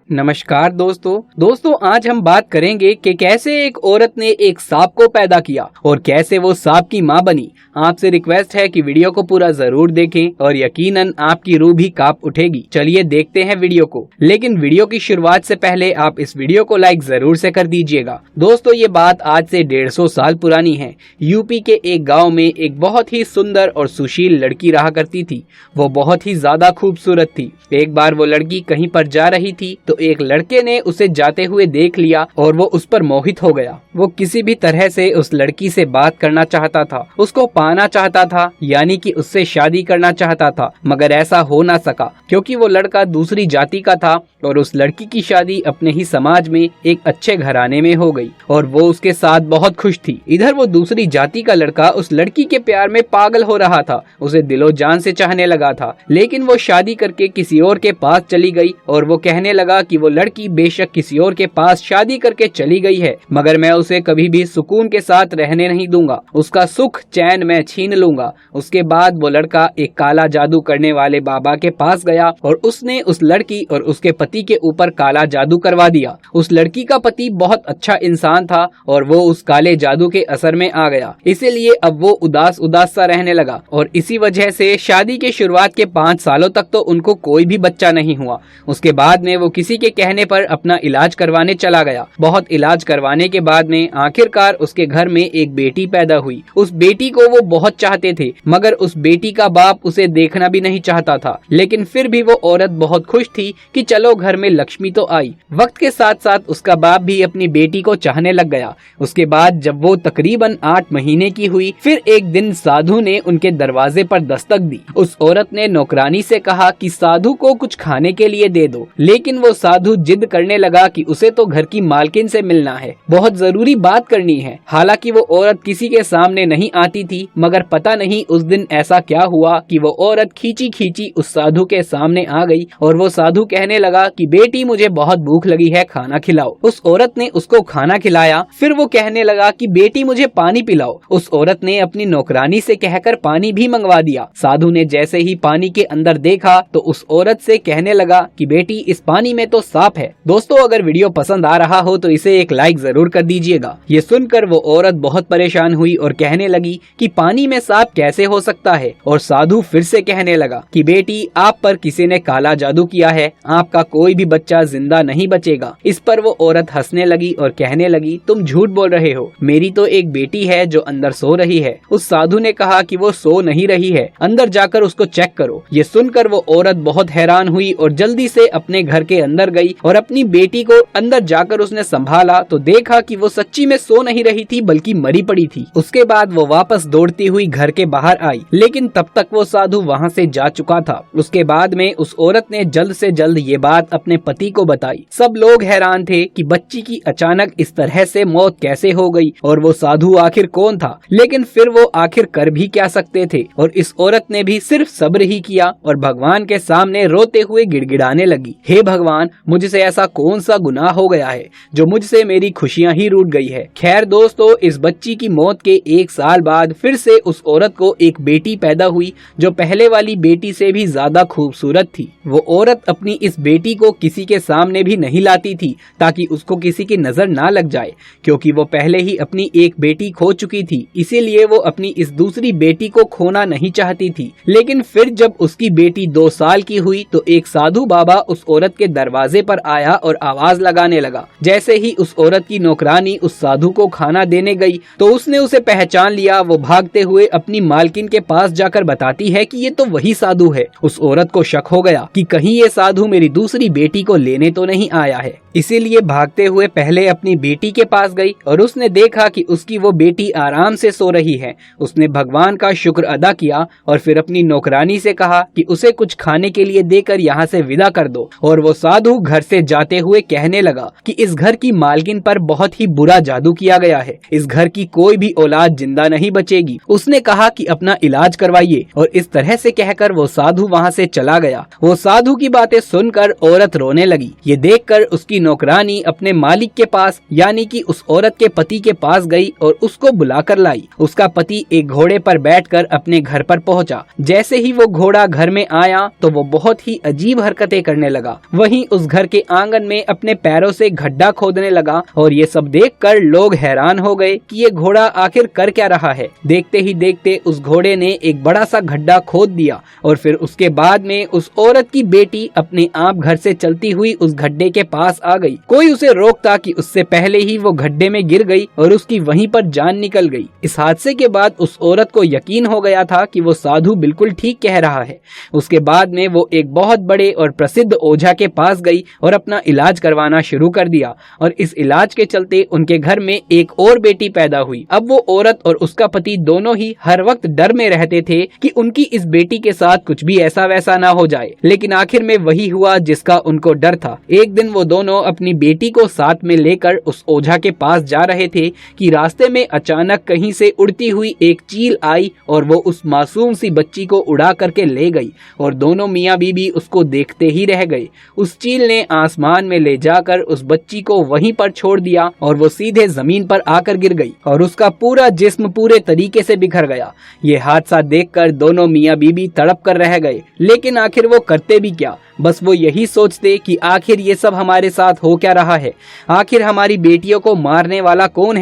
नमस्कार दोस्तों आज हम बात करेंगे कि कैसे एक औरत ने एक सांप को पैदा किया और कैसे वो सांप की मां बनी। आपसे रिक्वेस्ट है कि वीडियो को पूरा जरूर देखें और यकीनन आपकी रूह भी कांप उठेगी। चलिए देखते हैं वीडियो को, लेकिन वीडियो की शुरुआत से पहले आप इस वीडियो को लाइक जरूर से कर दीजिएगा। दोस्तों ये बात आज से 150 साल पुरानी है। यूपी के एक गाँव में एक बहुत ही सुंदर और सुशील लड़की रहा करती थी। वो बहुत ही ज्यादा खूबसूरत थी। एक बार वो लड़की कहीं पर जा रही थी तो एक लड़के ने उसे जाते हुए देख लिया और वो उस पर मोहित हो गया। वो किसी भी तरह से उस लड़की से बात करना चाहता था, उसको पाना चाहता था, यानी कि उससे शादी करना चाहता था, मगर ऐसा हो ना सका क्योंकि वो लड़का दूसरी जाति का था और उस लड़की की शादी अपने ही समाज में एक अच्छे घराने में हो गई और वो उसके साथ बहुत खुश थी। इधर वो दूसरी जाति का लड़का उस लड़की के प्यार में पागल हो रहा था, उसे दिलो जान से चाहने लगा था। लेकिन वो शादी करके किसी और के पास चली गई और वो कहने लगा कि वो लड़की बेशक किसी और के पास शादी करके चली गई है, मगर मैं उसे कभी भी सुकून के साथ रहने नहीं दूंगा, उसका सुख चैन मैं छीन लूंगा। उसके बाद वो लड़का एक काला जादू करने वाले बाबा के पास गया और उसने उस लड़की और उसके पति के ऊपर काला जादू करवा दिया। उस लड़की का पति बहुत अच्छा इंसान था और वो उस काले जादू के असर में आ गया, इसीलिए अब वो उदास उदास सा रहने लगा और इसी वजह से शादी के शुरुआत के 5 सालों तक तो उनको कोई भी बच्चा नहीं हुआ। उसके बाद में वो किसी के कहने पर अपना इलाज करवाने चला गया। बहुत इलाज करवाने के बाद में आखिरकार उसके घर में एक बेटी पैदा हुई। उस बेटी को वो बहुत चाहते थे, मगर उस बेटी का बाप उसे देखना भी नहीं चाहता था। लेकिन फिर भी वो औरत बहुत खुश थी कि चलो घर में लक्ष्मी तो आई। वक्त के साथ साथ उसका बाप भी अपनी बेटी को चाहने लग गया। उसके बाद जब वो तकरीबन 8 महीने की हुई, फिर एक दिन साधु ने उनके दरवाजे पर दस्तक दी। उस औरत ने नौकरानी से कहा कि साधु को कुछ खाने के लिए दे दो, लेकिन वो साधु जिद करने लगा कि उसे तो घर की मालकिन से मिलना है, बहुत जरूरी बात करनी है। हालांकि वो औरत किसी के सामने नहीं आती थी, मगर पता नहीं उस दिन ऐसा क्या हुआ कि वो औरत खींची खींची उस साधु के सामने आ गई और वो साधु कहने लगा कि बेटी मुझे बहुत भूख लगी है, खाना खिलाओ। उस औरत ने उसको खाना खिलाया। फिर वो कहने लगा कि बेटी मुझे पानी पिलाओ। उस औरत ने अपनी नौकरानी से कहकर पानी भी मंगवा दिया। साधु ने जैसे ही पानी के अंदर देखा तो उस औरत से कहने लगा कि बेटी इस पानी में तो सांप है। दोस्तों अगर वीडियो पसंद आ रहा हो तो इसे एक लाइक जरूर कर दीजिएगा। ये सुनकर वो औरत बहुत परेशान हुई और कहने लगी कि पानी में सांप कैसे हो सकता है। और साधु फिर से कहने लगा कि बेटी आप पर किसी ने काला जादू किया है, आपका कोई भी बच्चा जिंदा नहीं बचेगा। इस पर वो औरत हंसने लगी और कहने लगी तुम झूठ बोल रहे हो, मेरी तो एक बेटी है जो अंदर सो रही है। उस साधु ने कहा कि वो सो नहीं रही है, अंदर जाकर उसको चेक करो। ये सुनकर वो औरत बहुत हैरान हुई और जल्दी से अपने घर के अंदर गई और अपनी बेटी को अंदर जाकर उसने संभाला तो देखा कि वो सच्ची में सो नहीं रही थी बल्कि मरी पड़ी थी। उसके बाद वो वापस दौड़ती हुई घर के बाहर आई, लेकिन तब तक वो साधु वहाँ से जा चुका था। उसके बाद में उस औरत ने जल्द से जल्द ये बात अपने पति को बताई। सब लोग हैरान थे कि बच्ची की अचानक इस तरह से मौत कैसे हो गई और वो साधु आखिर कौन था। लेकिन फिर वो आखिर कर भी क्या सकते थे और इस औरत ने भी सिर्फ सब्र ही किया और भगवान के सामने रोते हुए गिड़गिड़ाने लगी, हे भगवान मुझसे ऐसा कौन सा गुनाह हो गया है जो मुझसे मेरी खुशियां ही रूठ गई है। खैर दोस्तों इस बच्ची की मौत के 1 साल बाद फिर से उस औरत को एक बेटी पैदा हुई जो पहले वाली बेटी से भी ज्यादा खूबसूरत थी। वो औरत अपनी इस बेटी को किसी के सामने भी नहीं लाती थी ताकि उसको किसी की नजर ना लग जाए, क्योंकि वो पहले ही अपनी एक बेटी खो चुकी थी, इसीलिए वो अपनी इस दूसरी बेटी को खोना नहीं चाहती थी। लेकिन फिर जब उसकी बेटी 2 साल की हुई तो एक साधु बाबा उस औरत के दरवाजे पर आया और आवाज लगाने लगा। जैसे ही उस औरत की नौकरानी उस साधु को खाना देने गई तो उसने उसे पहचान लिया। वो भागते हुए अपनी मालकिन के पास जाकर बताती है कि ये तो वही साधु है। उस औरत को शक हो गया कि कहीं ये साधु मेरी दूसरी बेटी को लेने तो नहीं आया है, इसीलिए भागते हुए पहले अपनी बेटी के पास गई और उसने देखा कि उसकी वो बेटी आराम से सो रही है। उसने भगवान का शुक्र अदा किया और फिर अपनी नौकरानी से कहा कि उसे कुछ खाने के लिए देकर यहाँ से विदा कर दो। और वो साधु घर से जाते हुए कहने लगा कि इस घर की मालकिन पर बहुत ही बुरा जादू किया गया है, इस घर की कोई भी औलाद जिंदा नहीं बचेगी। उसने कहा कि अपना इलाज करवाइए और इस तरह से कहकर वो साधु वहाँ से चला गया। वो साधु की बातें सुनकर औरत रोने लगी। ये देखकर उसकी नौकरानी अपने मालिक के पास यानी कि उस औरत के पति के पास गई और उसको बुलाकर लाई। उसका पति एक घोड़े पर बैठकर अपने घर पर पहुंचा। जैसे ही वो घोड़ा घर में आया तो वो बहुत ही अजीब हरकतें करने लगा। वहीं उस घर के आंगन में अपने पैरों से गड्ढा खोदने लगा और ये सब देखकर लोग हैरान हो गए कि ये घोड़ा आखिर कर क्या रहा है। देखते ही देखते उस घोड़े ने एक बड़ा सा गड्ढा खोद दिया और फिर उसके बाद में उस औरत की बेटी अपने आप घर से चलती हुई उस गड्ढे के पास आ गई। कोई उसे रोकता कि उससे पहले ही वो गड्ढे में गिर गई और उसकी वहीं पर जान निकल गई। इस हादसे के बाद उस औरत को यकीन हो गया था कि वो साधु बिल्कुल ठीक कह रहा है। उसके बाद में वो एक बहुत बड़े और प्रसिद्ध ओझा के पास गई और अपना इलाज करवाना शुरू कर दिया और इस इलाज के चलते उनके घर में एक और बेटी पैदा हुई। अब वो औरत और उसका पति दोनों ही हर वक्त डर में रहते थे कि उनकी इस बेटी के साथ कुछ भी ऐसा वैसा ना हो जाए, लेकिन आखिर में वही हुआ जिसका उनको डर था। एक दिन वो दोनों अपनी बेटी को साथ में लेकर उस ओझा के पास जा रहे थे कि रास्ते में अचानक कहीं से उड़ती हुई एक चील आई और वो उस मासूम सी बच्ची को उड़ा करके ले गई और दोनों मियाँ बीबी उसको देखते ही रह गए। उस चील ने आसमान में ले जाकर उस बच्ची को वहीं पर छोड़ दिया और वो सीधे जमीन पर आकर गिर गई और उसका पूरा जिस्म पूरे तरीके से बिखर गया। ये हादसा देखकर दोनों मियाँ बीबी तड़प कर रह गए, लेकिन आखिर वो करते भी क्या। बस वो यही सोचते कि आखिर ये सब हमारे साथ हो क्या रहा है, आखिर हमारी बेटियों को मारने वाला कौन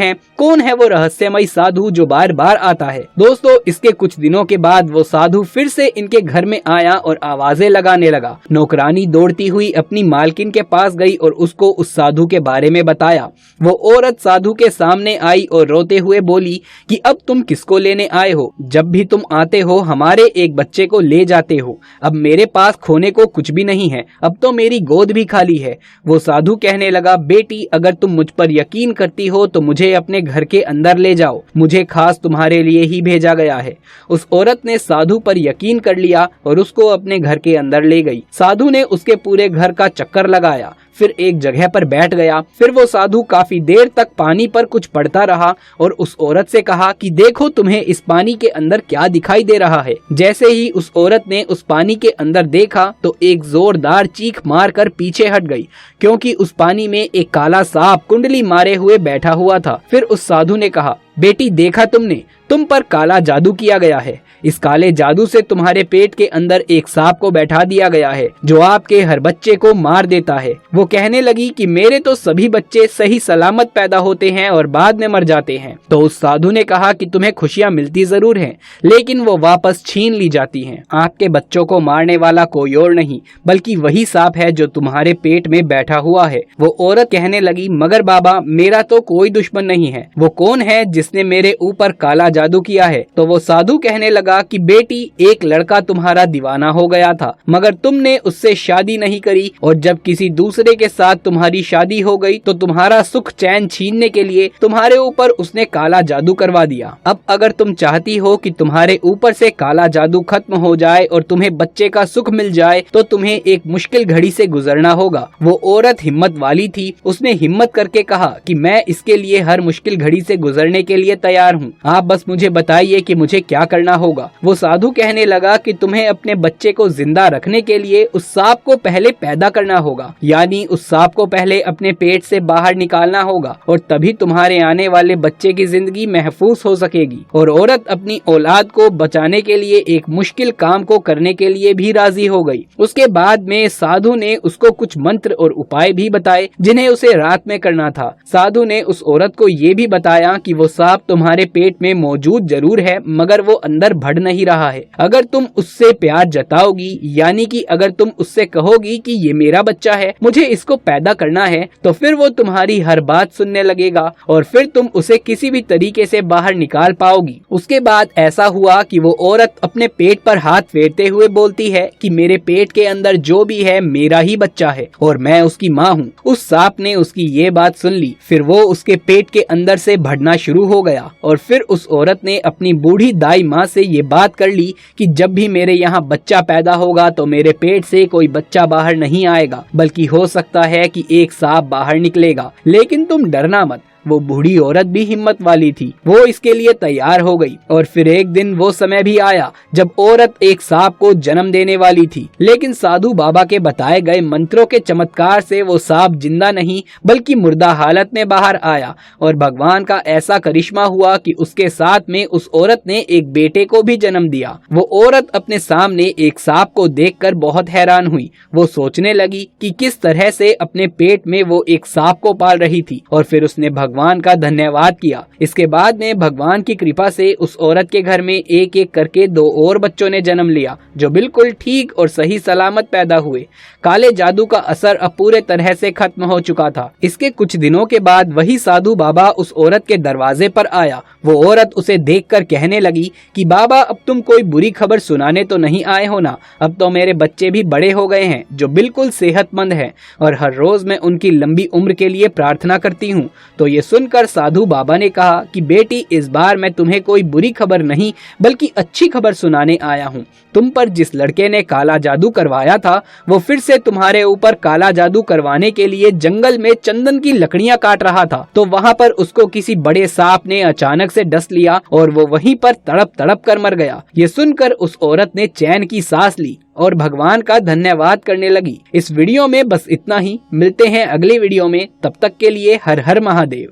है वो रहस्यमय साधु जो बार बार आता है। दोस्तों, इसके कुछ दिनों के बाद वो साधु फिर से इनके घर में आया और आवाजें लगाने लगा। नौकरानी दौड़ती हुई अपनी मालकिन के पास गई और उसको उस साधु के बारे में बताया। वो औरत साधु के सामने आई और रोते हुए बोली कि अब तुम किसको लेने आए हो? जब भी तुम आते हो हमारे एक बच्चे को ले जाते हो। अब मेरे पास खोने को कुछ भी नहीं है, अब तो मेरी गोद भी खाली है। वो साधु कहने लगा, बेटी अगर तुम मुझ पर यकीन करती हो तो मुझे अपने घर के अंदर ले जाओ, मुझे खास तुम्हारे लिए ही भेजा गया है। उस औरत ने साधु पर यकीन कर लिया और उसको अपने घर के अंदर ले गई। साधु ने उसके पूरे घर का चक्कर लगाया, फिर एक जगह पर बैठ गया। फिर वो साधु काफी देर तक पानी पर कुछ पढ़ता रहा और उस औरत से कहा कि देखो तुम्हें इस पानी के अंदर क्या दिखाई दे रहा है। जैसे ही उस औरत ने उस पानी के अंदर देखा तो एक जोरदार चीख मारकर पीछे हट गई, क्योंकि उस पानी में एक काला सांप कुंडली मारे हुए बैठा हुआ था। फिर उस साधु ने कहा, बेटी देखा तुमने, तुम पर काला जादू किया गया है। इस काले जादू से तुम्हारे पेट के अंदर एक सांप को बैठा दिया गया है जो आपके हर बच्चे को मार देता है। वो कहने लगी कि मेरे तो सभी बच्चे सही सलामत पैदा होते हैं और बाद में मर जाते हैं। तो उस साधु ने कहा कि तुम्हें खुशियां मिलती जरूर हैं, लेकिन वो वापस छीन ली जाती हैं। आपके बच्चों को मारने वाला कोई और नहीं बल्कि वही सांप है जो तुम्हारे पेट में बैठा हुआ है। वो औरत कहने लगी, मगर बाबा मेरा तो कोई दुश्मन नहीं है, वो कौन है जिसने मेरे ऊपर काला जादू किया है? तो वो साधु कहने लगा कि बेटी एक लड़का तुम्हारा दीवाना हो गया था, मगर तुमने उससे शादी नहीं करी और जब किसी दूसरे के साथ तुम्हारी शादी हो गई तो तुम्हारा सुख चैन छीनने के लिए तुम्हारे ऊपर उसने काला जादू करवा दिया। अब अगर तुम चाहती हो कि तुम्हारे ऊपर से काला जादू खत्म हो जाए और तुम्हें बच्चे का सुख मिल जाए तो तुम्हें एक मुश्किल घड़ी से गुजरना होगा। वो औरत हिम्मत वाली थी, उसने हिम्मत करके कहा कि मैं इसके लिए हर मुश्किल घड़ी से गुजरने के लिए तैयार हूँ, आप बस मुझे बताइए कि मुझे क्या करना होगा। वो साधु कहने लगा कि तुम्हें अपने बच्चे को जिंदा रखने के लिए उस सांप को पहले पैदा करना होगा, यानी उस सांप को पहले अपने पेट से बाहर निकालना होगा और तभी तुम्हारे आने वाले बच्चे की जिंदगी महफूज हो सकेगी। और औरत अपनी औलाद को बचाने के लिए एक मुश्किल काम को करने के लिए भी राजी हो गई। उसके बाद में साधु ने उसको कुछ मंत्र और उपाय भी बताए जिन्हें उसे रात में करना था। साधु ने उस औरत को ये भी बताया कि वो सांप तुम्हारे पेट में मौजूद जरूर है मगर वो अंदर बढ़ नहीं रहा है। अगर तुम उससे प्यार जताओगी, यानी कि अगर तुम उससे कहोगी कि ये मेरा बच्चा है, मुझे इसको पैदा करना है, तो फिर वो तुम्हारी हर बात सुनने लगेगा और फिर तुम उसे किसी भी तरीके से बाहर निकाल पाओगी। उसके बाद ऐसा हुआ कि वो औरत अपने पेट पर हाथ फेरते हुए बोलती है कि मेरे पेट के अंदर जो भी है मेरा ही बच्चा है और मैं उसकी माँ हूँ। उस सांप ने उसकी ये बात सुन ली, फिर वो उसके पेट के अंदर से बढ़ना शुरू हो गया और फिर उस औरत ने अपनी बूढ़ी दाई माँ से ये बात कर ली कि जब भी मेरे यहाँ बच्चा पैदा होगा तो मेरे पेट से कोई बच्चा बाहर नहीं आएगा, बल्कि हो सकता है कि एक सांप बाहर निकलेगा। लेकिन तुम डरना मत, वो बूढ़ी औरत भी हिम्मत वाली थी, वो इसके लिए तैयार हो गई। और फिर एक दिन वो समय भी आया जब औरत एक सांप को जन्म देने वाली थी, लेकिन साधु बाबा के बताए गए मंत्रों के चमत्कार से वो सांप जिंदा नहीं बल्कि मुर्दा हालत में बाहर आया। और भगवान का ऐसा करिश्मा हुआ कि उसके साथ में उस औरत ने एक बेटे को भी जन्म दिया। वो औरत अपने सामने एक सांप को देखकर बहुत हैरान हुई। वो सोचने लगी कि किस तरह से अपने पेट में वो एक सांप को पाल रही थी, और फिर उसने भगवान का धन्यवाद किया। इसके बाद में भगवान की कृपा से उस औरत के घर में एक एक करके 2 और बच्चों ने जन्म लिया, जो बिल्कुल ठीक और सही सलामत पैदा हुए। काले जादू का असर अब पूरे तरह से खत्म हो चुका था। इसके कुछ दिनों के बाद वही साधु बाबा उस औरत के दरवाजे पर आया। वो औरत उसे देखकर कहने लगी कि बाबा, अब तुम कोई बुरी खबर सुनाने तो नहीं आए हो ना? अब तो मेरे बच्चे भी बड़े हो गए हैं, जो बिल्कुल सेहतमंद हैं, और हर रोज मैं उनकी लंबी उम्र के लिए प्रार्थना करती हूँ। तो ये सुनकर साधु बाबा ने कहा कि बेटी, इस बार मैं तुम्हें कोई बुरी खबर नहीं बल्कि अच्छी खबर सुनाने आया हूँ। तुम पर जिस लड़के ने काला जादू करवाया था, वो फिर से तुम्हारे ऊपर काला जादू करवाने के लिए जंगल में चंदन की लकड़ियां काट रहा था। तो वहाँ पर उसको किसी बड़े सांप ने अचानक से डस लिया और वो वहीं पर तड़प तड़प कर मर गया। ये सुनकर उस औरत ने चैन की सांस ली और भगवान का धन्यवाद करने लगी। इस वीडियो में बस इतना ही। मिलते हैं अगली वीडियो में, तब तक के लिए हर हर महादेव।